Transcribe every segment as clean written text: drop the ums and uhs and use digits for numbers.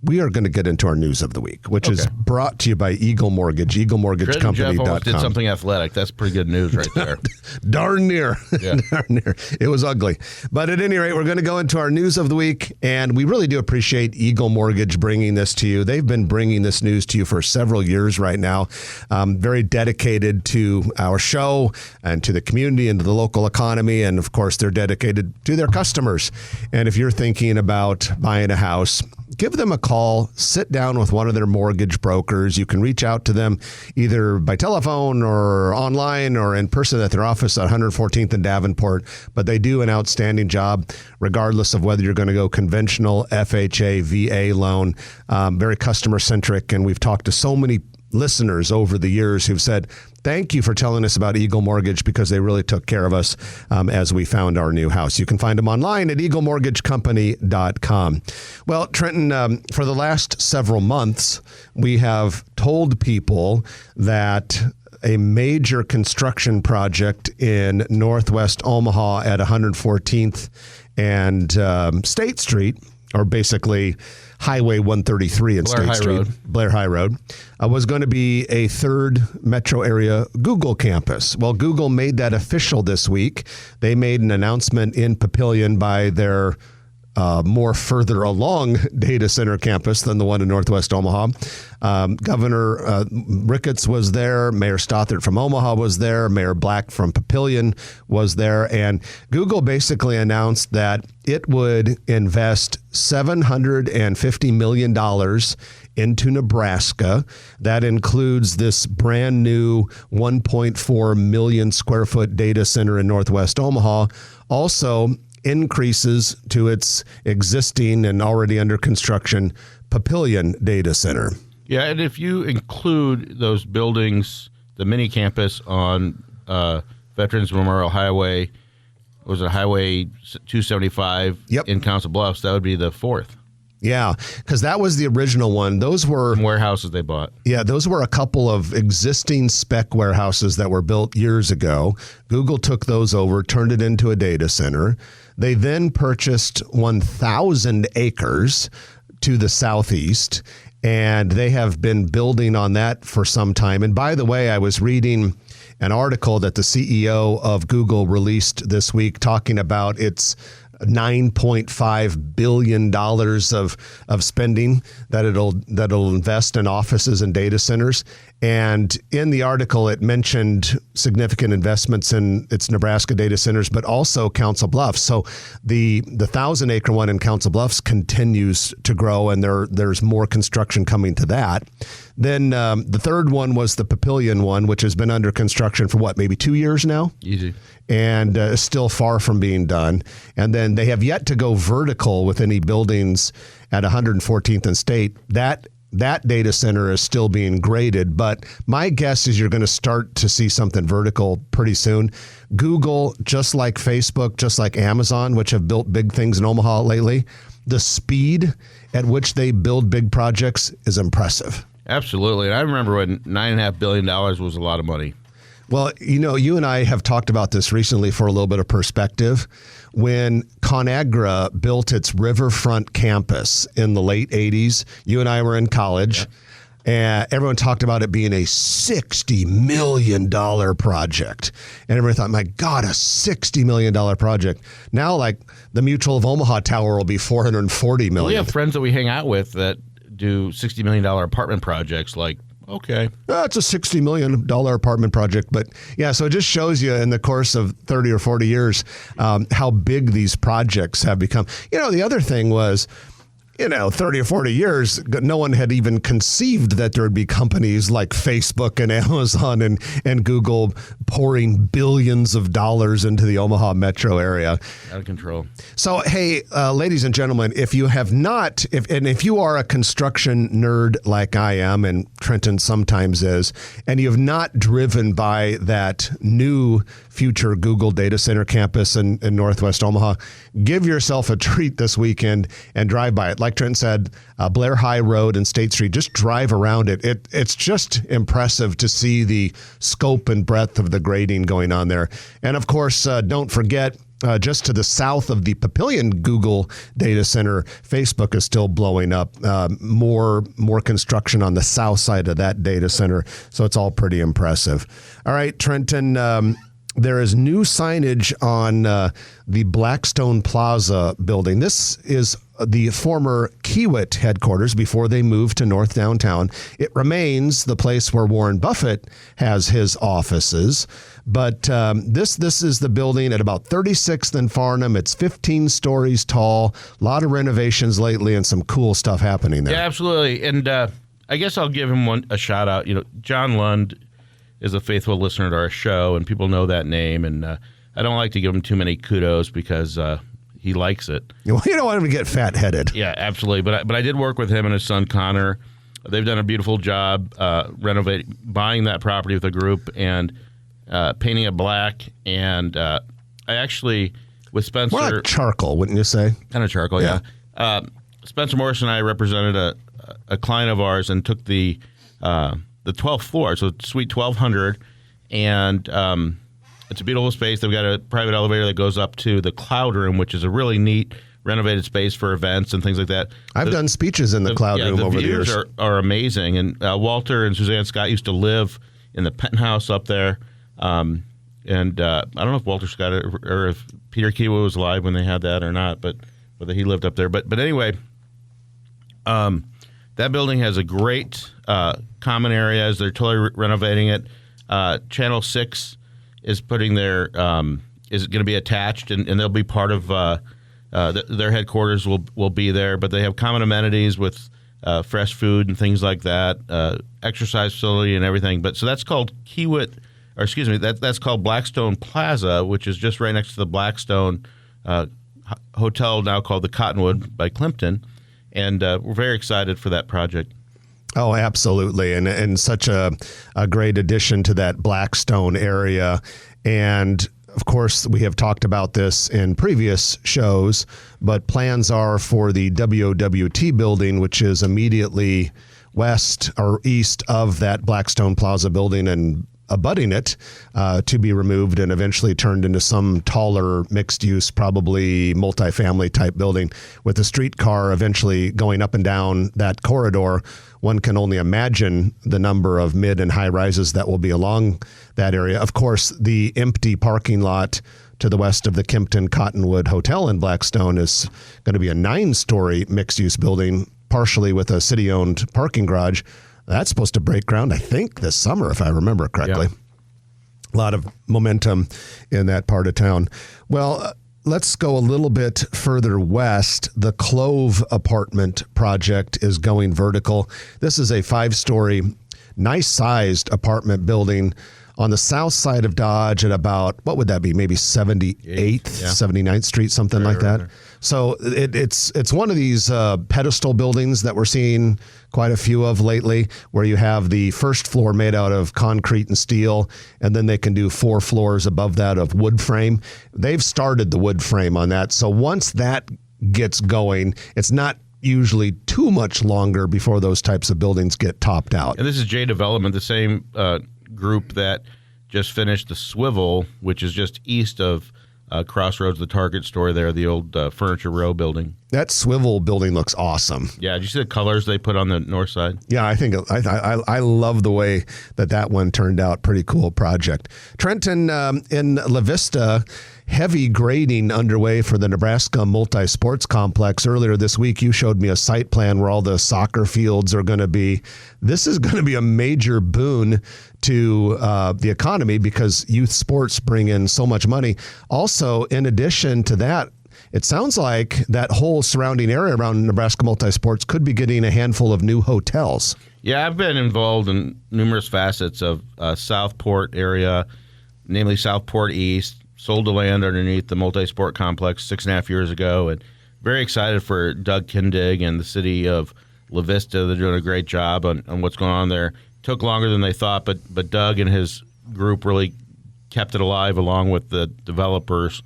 we are going to get into our news of the week, which is brought to you by Eagle Mortgage, eaglemortgagecompany.com. Jeff almost did something athletic. That's pretty good news right there. Darn near. Yeah. Darn near. It was ugly. But at any rate, we're going to go into our news of the week, and we really do appreciate Eagle Mortgage bringing this to you. They've been bringing this news to you for several years right now. Very dedicated to our show and to the community and to the local economy, and of course, they're dedicated to their customers. And if you're thinking about buying a house, give them a call, sit down with one of their mortgage brokers. You can reach out to them either by telephone or online or in person at their office at 114th and Davenport. But they do an outstanding job, regardless of whether you're going to go conventional, FHA, VA loan, very customer centric. And we've talked to so many listeners over the years who've said, thank you for telling us about Eagle Mortgage, because they really took care of us as we found our new house. You can find them online at eaglemortgagecompany.com. Well, Trenton, for the last several months, we have told people that a major construction project in Northwest Omaha at 114th and State Street, or basically Highway 133 and State Street, Blair High Road, was going to be a third metro area Google campus. Well, Google made that official this week. They made an announcement in Papillion by their more further along data center campus than the one in Northwest Omaha. Governor Ricketts was there. Mayor Stothert from Omaha was there. Mayor Black from Papillion was there. And Google basically announced that it would invest $750 million into Nebraska. That includes this brand new 1.4 million square foot data center in Northwest Omaha. Also, increases to its existing and already under construction Papillion data center. Yeah, and if you include those buildings, the mini campus on Veterans Memorial Highway, was it Highway 275 in Council Bluffs, that would be the fourth. Yeah, because that was the original one. Those were warehouses they bought. Yeah, those were a couple of existing spec warehouses that were built years ago. Google took those over, turned it into a data center. They then purchased 1,000 acres to the southeast, and they have been building on that for some time. And by the way, I was reading an article that the CEO of Google released this week talking about its $9.5 billion of spending that'll invest in offices and data centers. And in the article, it mentioned significant investments in its Nebraska data centers, but also Council Bluffs. So the 1,000-acre one in Council Bluffs continues to grow, and there's more construction coming to that. Then the third one was the Papillion one, which has been under construction for maybe 2 years now? Easy. And is still far from being done. And then they have yet to go vertical with any buildings at 114th and State. That data center is still being graded, but my guess is you're going to start to see something vertical pretty soon. Google, just like Facebook, just like Amazon, which have built big things in Omaha lately, the speed at which they build big projects is impressive. Absolutely. And I remember when $9.5 billion was a lot of money. Well, you and I have talked about this recently for a little bit of perspective. When ConAgra built its Riverfront campus in the late 80s, you and I were in college, and everyone talked about it being a $60 million project. And everyone thought, my God, a $60 million project. Now, like, the Mutual of Omaha Tower will be $440 million. We have friends that we hang out with that do $60 million apartment projects, like, okay. It's a $60 million apartment project. But yeah, so it just shows you in the course of 30 or 40 years how big these projects have become. The other thing was, 30 or 40 years, no one had even conceived that there would be companies like Facebook and Amazon and Google pouring billions of dollars into the Omaha metro area. Out of control. So, hey, ladies and gentlemen, if you have not, if you are a construction nerd like I am, and Trenton sometimes is, and you have not driven by that new future Google data center campus in Northwest Omaha, give yourself a treat this weekend and drive by it. Like Trent said, Blair High Road and State Street, just drive around it. It's just impressive to see the scope and breadth of the grading going on there. And of course, don't forget, just to the south of the Papillion Google data center, Facebook is still blowing up. More construction on the south side of that data center. So it's all pretty impressive. All right, Trenton, there is new signage on the Blackstone Plaza building. This is the former Kiewit headquarters before they moved to North Downtown. It remains the place where Warren Buffett has his offices. But this is the building at about 36th and Farnham. It's 15 stories tall. A lot of renovations lately and some cool stuff happening there. Yeah, absolutely. And I guess I'll give him a shout out. John Lund is a faithful listener to our show, and people know that name. And I don't like to give him too many kudos because he likes it. Well, you don't want him to get fat-headed. Yeah, absolutely. But I did work with him and his son Connor. They've done a beautiful job buying that property with a group and painting it black. And I actually, with Spencer... More like charcoal, wouldn't you say? Kind of charcoal, yeah. Spencer Morris and I represented a client of ours and took the 12th floor, so Suite 1200, and it's a beautiful space. They've got a private elevator that goes up to the Cloud Room, which is a really neat renovated space for events and things like that. I've done speeches in the Cloud Room over the years. The views are amazing, and Walter and Suzanne Scott used to live in the penthouse up there. And I don't know if Walter Scott or if Peter Kiewit was alive when they had that or not, but whether he lived up there. But anyway, that building has a great common areas. They're totally renovating it. Channel 6 is putting their is going to be attached, and they'll be part of their headquarters will be there. But they have common amenities with fresh food and things like that, exercise facility and everything. But so that's called that's called Blackstone Plaza, which is just right next to the Blackstone hotel, now called the Cottonwood by Clympton. And we're very excited for that project. Oh, absolutely. And such a great addition to that Blackstone area. And of course, we have talked about this in previous shows, but plans are for the WOWT building, which is immediately west or east of that Blackstone Plaza building and abutting it, to be removed and eventually turned into some taller mixed-use, probably multifamily type building with a streetcar eventually going up and down that corridor. One can only imagine the number of mid and high rises that will be along that area. Of course, the empty parking lot to the west of the Kimpton Cottonwood Hotel in Blackstone is going to be a 9-story mixed-use building, partially with a city-owned parking garage. That's supposed to break ground, I think, this summer, if I remember correctly. Yeah. A lot of momentum in that part of town. Well, let's go a little bit further west. The Clove apartment project is going vertical. This is a 5-story, nice-sized apartment building on the south side of Dodge at about, what would that be, maybe 78th, 79th Street, something like that. Right. So it's one of these pedestal buildings that we're seeing quite a few of lately, where you have the first floor made out of concrete and steel, and then they can do 4 floors above that of wood frame. They've started the wood frame on that. So once that gets going, it's not usually too much longer before those types of buildings get topped out. And this is J Development, the same group that just finished the Swivel, which is just east of Crossroads, the Target store there, the old Furniture Row building. That Swivel building looks awesome. Yeah, did you see the colors they put on the north side? Yeah, I think I love the way that one turned out. Pretty cool project. Trenton, in La Vista, heavy grading underway for the Nebraska Multi-Sports Complex. Earlier this week, you showed me a site plan where all the soccer fields are going to be. This is going to be a major boon to the economy because youth sports bring in so much money. Also, in addition to that, it sounds like that whole surrounding area around Nebraska Multi-Sports could be getting a handful of new hotels. Yeah, I've been involved in numerous facets of Southport area, namely Southport East. Sold the land underneath the multi-sport complex 6.5 years ago, and very excited for Doug Kindig and the city of La Vista. They're doing a great job on what's going on there. Took longer than they thought, but Doug and his group really kept it alive along with the developers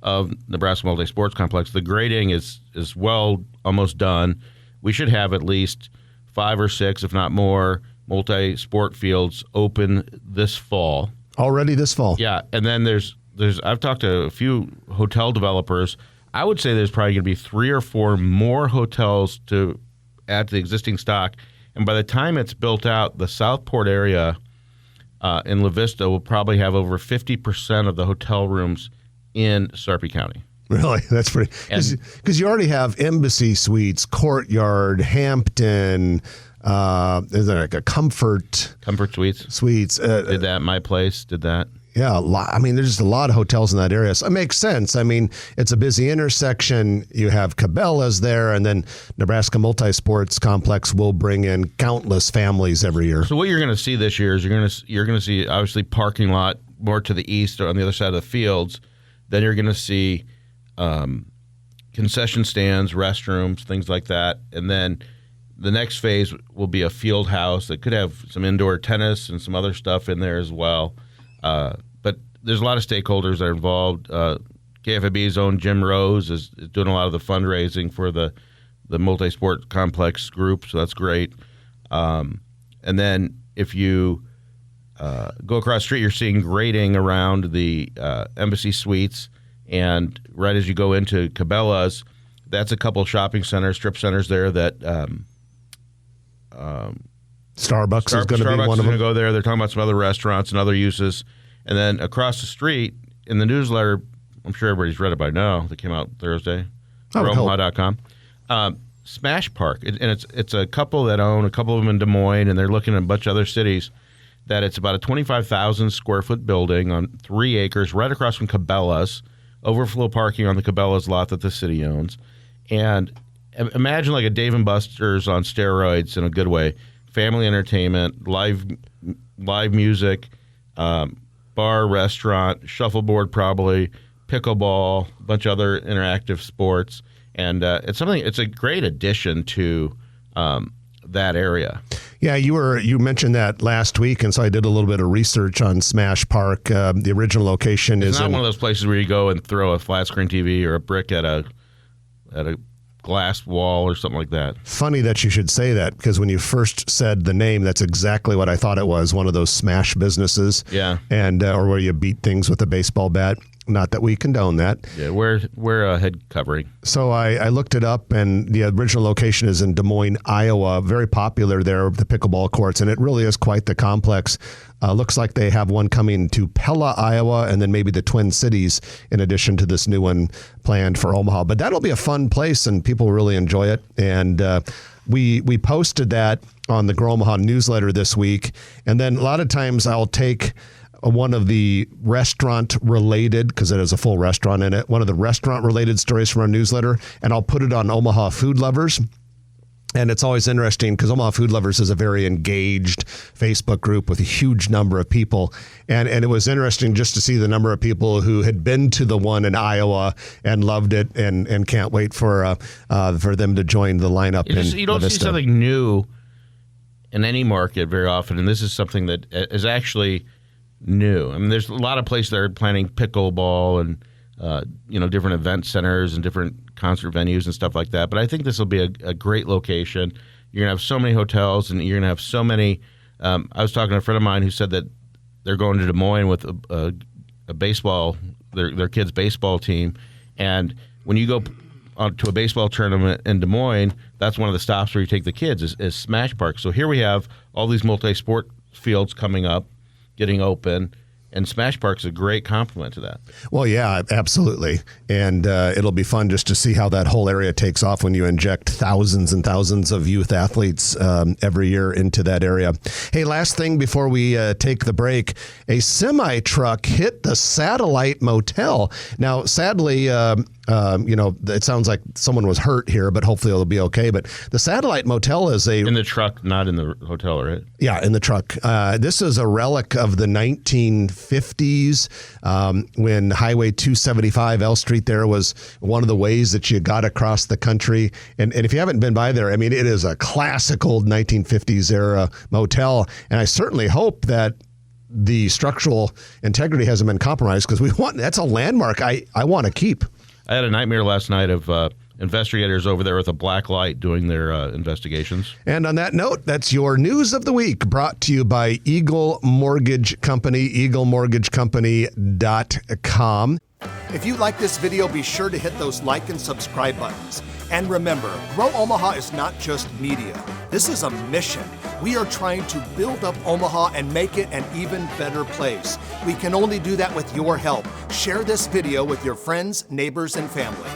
of Nebraska Multi-Sports Complex. The grading is well almost done. We should have at least 5 or 6, if not more, multi-sport fields open this fall. Already this fall? Yeah, and then there's I've talked to a few hotel developers. I would say there's probably going to be 3 or 4 more hotels to add to the existing stock. And by the time it's built out, the Southport area in La Vista will probably have over 50% of the hotel rooms in Sarpy County. Really? That's pretty. Because you already have Embassy Suites, Courtyard, Hampton. Is there like a Comfort Suites? Did that. My Place did that. Yeah, there's just a lot of hotels in that area. So it makes sense. I mean, it's a busy intersection. You have Cabela's there, and then Nebraska Multisports Complex will bring in countless families every year. So what you're going to see this year is you're going to see obviously parking lot more to the east or on the other side of the fields. Then you're going to see concession stands, restrooms, things like that, and then the next phase will be a field house that could have some indoor tennis and some other stuff in there as well. But there's a lot of stakeholders that are involved. KFAB's own Jim Rose is doing a lot of the fundraising for the multi-sport complex group, so that's great. And then if you go across the street, you're seeing grading around the Embassy Suites, and right as you go into Cabela's, that's a couple shopping centers, strip centers there that Starbucks is going to be one of them. Go there. They're talking about some other restaurants and other uses. And then across the street in the newsletter, I'm sure everybody's read it by now. That came out Thursday. Omaha.com. Smash Park, and it's a couple that own a couple of them in Des Moines, and they're looking at a bunch of other cities. That it's about a 25,000 square foot building on 3 acres, right across from Cabela's. Overflow parking on the Cabela's lot that the city owns, and imagine like a Dave & Buster's on steroids in a good way. Family entertainment, live music, bar, restaurant, shuffleboard probably, pickleball, a bunch of other interactive sports, and it's a great addition to that area. Yeah, you mentioned that last week, and so I did a little bit of research on Smash Park. The original location is not one of those places where you go and throw a flat screen TV or a brick at a glass wall or something like that. Funny that you should say that, because when you first said the name, that's exactly what I thought it was, one of those smash businesses. Yeah. And or where you beat things with a baseball bat. Not that we condone that. Yeah, wear a head covering. So I looked it up, and the original location is in Des Moines, Iowa. Very popular there, the pickleball courts, and it really is quite the complex. Looks like they have one coming to Pella, Iowa, and then maybe the Twin Cities in addition to this new one planned for Omaha. But that'll be a fun place, and people really enjoy it. And we posted that on the Grow Omaha newsletter this week. And then a lot of times I'll take one of the restaurant-related, because it has a full restaurant in it, one of the restaurant-related stories from our newsletter, and I'll put it on Omaha Food Lovers. And it's always interesting because Omaha Food Lovers is a very engaged Facebook group with a huge number of people. And it was interesting just to see the number of people who had been to the one in Iowa and loved it and can't wait for them to join the lineup. You don't see something new in any market very often, and this is something that is actually new. I mean, there's a lot of places that are planning pickleball and different event centers and different concert venues and stuff like that. But I think this will be a great location. You're gonna have so many hotels, and you're gonna have so many. I was talking to a friend of mine who said that they're going to Des Moines with a baseball, their kids' baseball team, and when you go to a baseball tournament in Des Moines, that's one of the stops where you take the kids is Smash Park. So here we have all these multi-sport fields coming up, getting open, and Smash Park's a great complement to that. Well, yeah, absolutely. And it'll be fun just to see how that whole area takes off when you inject thousands and thousands of youth athletes every year into that area. Hey, last thing before we take the break, a semi-truck hit the Satellite Motel. Now, sadly, it sounds like someone was hurt here, but hopefully it'll be okay. But the Satellite Motel is in the truck, not in the hotel, right? Yeah, in the truck. This is a relic of the 1950s when Highway 275 L Street there was one of the ways that you got across the country. And if you haven't been by there, I mean, it is a classic old 1950s era motel. And I certainly hope that the structural integrity hasn't been compromised, because that's a landmark I want to keep. I had a nightmare last night of investigators over there with a black light doing their investigations. And on that note, that's your news of the week, brought to you by Eagle Mortgage Company, eaglemortgagecompany.com. If you like this video, be sure to hit those like and subscribe buttons. And remember, Grow Omaha is not just media. This is a mission. We are trying to build up Omaha and make it an even better place. We can only do that with your help. Share this video with your friends, neighbors, and family.